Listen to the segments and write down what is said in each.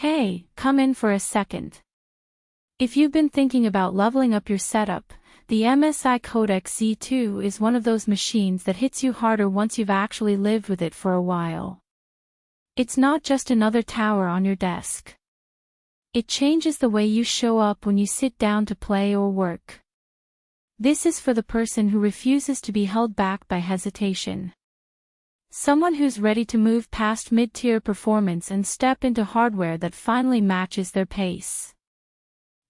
Hey, come in for a second. If you've been thinking about leveling up your setup, the MSI Codex Z2 is one of those machines that hits you harder once you've actually lived with it for a while. It's not just another tower on your desk. It changes the way you show up when you sit down to play or work. This is for the person who refuses to be held back by hesitation. Someone who's ready to move past mid-tier performance and step into hardware that finally matches their pace.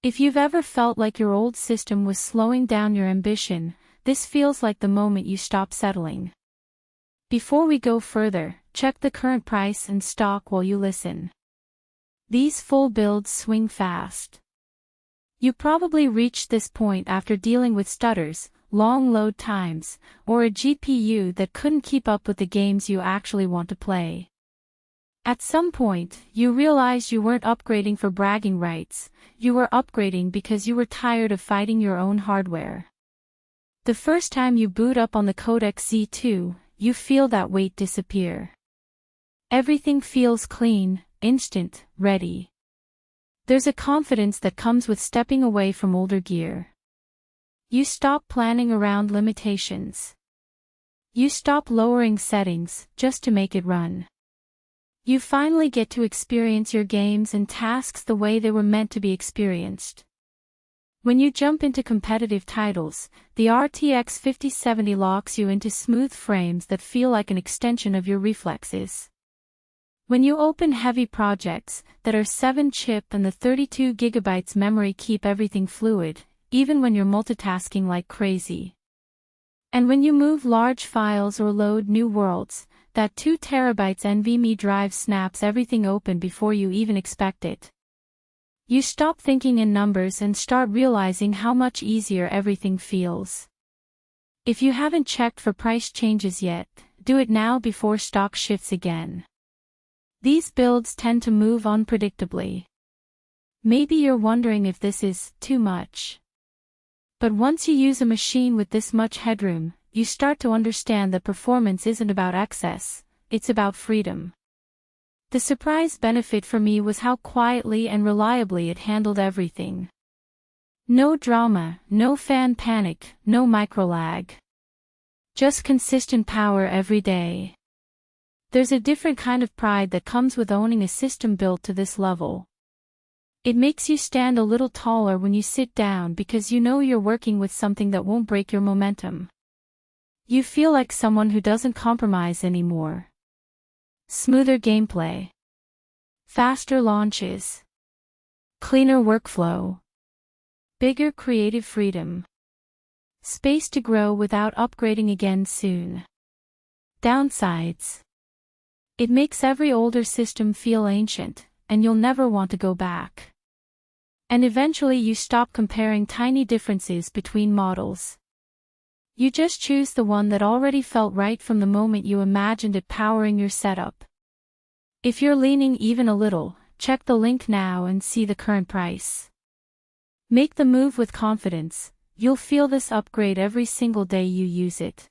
If you've ever felt like your old system was slowing down your ambition, this feels like the moment you stop settling. Before we go further, check the current price and stock while you listen. These full builds swing fast. You probably reached this point after dealing with stutters, long load times, or a GPU that couldn't keep up with the games you actually want to play. At some point, you realized you weren't upgrading for bragging rights, you were upgrading because you were tired of fighting your own hardware. The first time you boot up on the Codex Z2, you feel that weight disappear. Everything feels clean, instant, ready. There's a confidence that comes with stepping away from older gear. You stop planning around limitations. You stop lowering settings just to make it run. You finally get to experience your games and tasks the way they were meant to be experienced. When you jump into competitive titles, the RTX 5070 locks you into smooth frames that feel like an extension of your reflexes. When you open heavy projects that are 7-chip and the 32GB memory keep everything fluid, even when you're multitasking like crazy. And when you move large files or load new worlds, that 2TB NVMe drive snaps everything open before you even expect it. You stop thinking in numbers and start realizing how much easier everything feels. If you haven't checked for price changes yet, do it now before stock shifts again. These builds tend to move unpredictably. Maybe you're wondering if this is too much. But once you use a machine with this much headroom, you start to understand that performance isn't about excess, it's about freedom. The surprise benefit for me was how quietly and reliably it handled everything. No drama, no fan panic, no microlag. Just consistent power every day. There's a different kind of pride that comes with owning a system built to this level. It makes you stand a little taller when you sit down because you know you're working with something that won't break your momentum. You feel like someone who doesn't compromise anymore. Smoother gameplay. Faster launches. Cleaner workflow. Bigger creative freedom. Space to grow without upgrading again soon. Downsides. It makes every older system feel ancient, and you'll never want to go back. And eventually you stop comparing tiny differences between models. You just choose the one that already felt right from the moment you imagined it powering your setup. If you're leaning even a little, check the link now and see the current price. Make the move with confidence, you'll feel this upgrade every single day you use it.